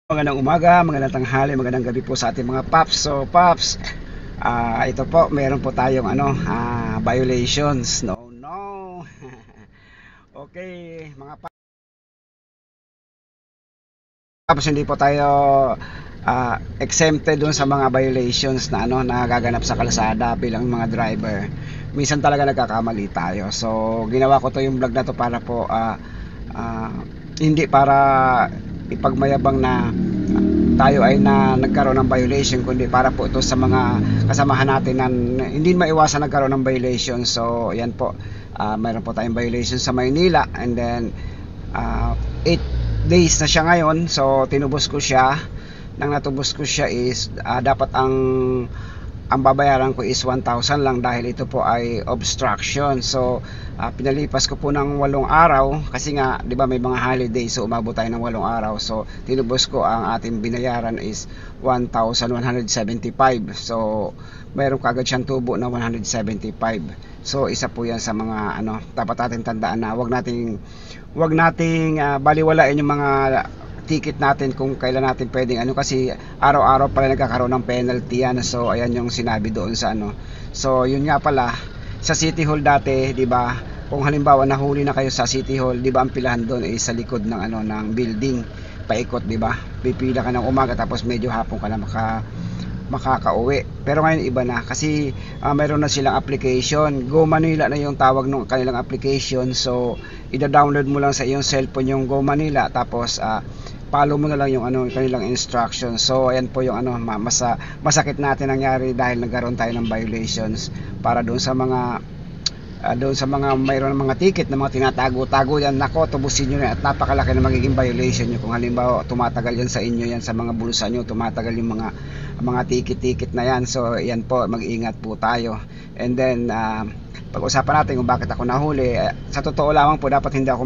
Magandang umaga, magandang tanghali, magandang gabi po sa ating mga paps. So, paps, ito po, meron po tayong violations. No, no. Okay, mga paps, hindi po tayo exempted dun sa mga violations na nagaganap sa kalsada bilang mga driver. Minsan talaga nagkakamali tayo. So, ginawa ko to yung vlog na to para po ah, hindi para ipagmayabang na tayo ay nagkaroon ng violation, kundi para po ito sa mga kasamahan natin na hindi maiwasan nagkaroon ng violation. So yan po, mayroon po tayong violation sa Maynila, and then 8 days na siya ngayon. So tinubos ko siya. Nang natubos ko siya is dapat ang babayaran ko is 1,000 lang dahil ito po ay obstruction. So pinalipas ko po ng 8 araw kasi nga 'di ba may mga holiday, so umabot tayo ng 8 araw. So tinubos ko, ang ating binayaran is 1,175. So mayroon kagad siyang tubo na 175. So isa po 'yan sa mga dapat natin tandaan na wag nating baliwalain yung mga ticket natin kung kailan natin pwedeng kasi araw-araw pala nagkakaroon ng penalty yan. So ayan yung sinabi doon sa So yun nga pala, sa City Hall dati, 'di ba? Kung halimbawa nahuli na kayo sa City Hall, 'di ba ang pilahan doon ay sa likod ng ng building, paikot, 'di ba? Pipila ka ng umaga tapos medyo hapon ka na makakauwi. Pero ngayon iba na kasi mayroon na silang application. Go Manila na yung tawag ng kanilang application. So ida-download mo lang sa iyong cellphone yung Go Manila, tapos follow mo na lang yung kanilang instructions. So ayan po yung masakit natin nangyari dahil nagkaroon tayo ng violations. Para doon sa mga mayroon ng mga ticket na mga tinatago-tago yan, nako, tubusin nyo na at napakalaki na magiging violation nyo kung halimbawa tumatagal yan sa inyo, yan sa mga bulsa nyo, tumatagal yung mga ticket na yan. So yan po, mag-iingat po tayo. And then pag-usapan natin kung bakit ako nahuli. Sa totoo lamang po, dapat hindi ako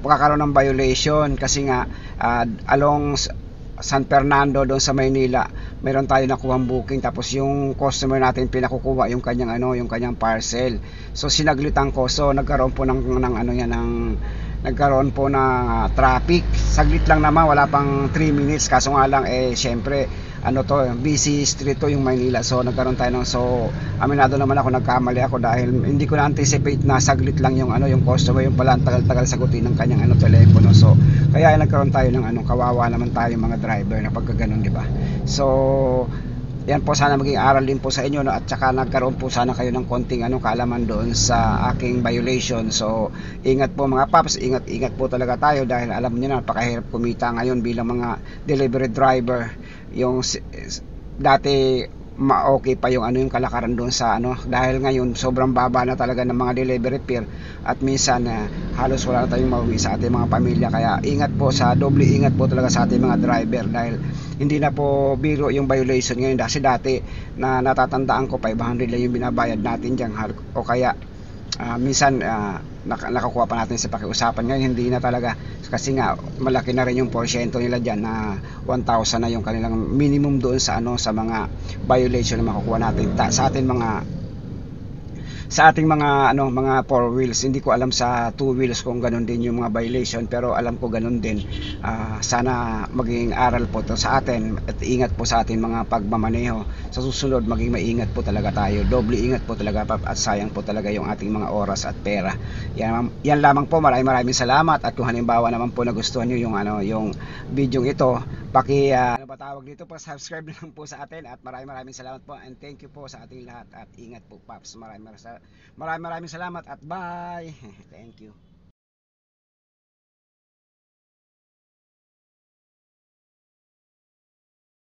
makakaroon ng violation kasi nga along San Fernando doon sa Maynila, meron tayo nakuhang booking, tapos yung customer natin pinakukuha yung kanyang yung kanyang parcel. So sinaglitan ko, so nagkaroon po nagkaroon po ng traffic. Saglit lang naman, wala pang 3 minutes, kaso nga lang syempre busy street to yung Maynila. So nagkaroon tayo so aminado naman ako, nagkamali ako dahil hindi ko na anticipate na saglit lang yung yung customer, yung pala ang tagal-tagal sagutin ng kanyang telepono. So kaya nagkaroon tayo ng kawawa naman tayo mga driver na pagka ganun, di ba? So yan po, sana maging aral din po sa inyo, at saka nagkaroon po sana kayo ng konting kaalaman doon sa aking violation. So ingat po mga paps, ingat po talaga tayo dahil alam niyo na napakahirap kumita ngayon bilang mga delivery driver. Yung dati okay pa yung kalakaran doon sa dahil ngayon sobrang baba na talaga ng mga delivery fare, at minsan halos wala na tayong mauwi sa ating mga pamilya. Kaya ingat po, doble ingat po talaga sa ating mga driver dahil hindi na po biro yung violation ngayon. Kasi dati na natatandaan ko 500 lang yung binabayad natin diyan, o kaya minsan nakakuha pa natin sa pakiusapan. Ngayon hindi na talaga kasi nga malaki na rin yung porsyento nila dyan na 1,000 na yung kanilang minimum doon sa sa mga violation na makukuha natin sa ating mga 4 wheels. Hindi ko alam sa 2 wheels kung ganun din yung mga violation, pero alam ko ganun din. Sana maging aral po to sa atin, at ingat po sa ating mga pagmamaneho. Sa susunod maging maingat po talaga tayo, doble ingat po talaga, at sayang po talaga yung ating mga oras at pera. Yan lamang po, maraming salamat. At kung halimbawa naman po nagustuhan nyo yung video ito, tawag dito po, subscribe na lang po sa atin. At maraming salamat po, and thank you po sa ating lahat, at ingat po paps. Maraming salamat at bye. Thank you.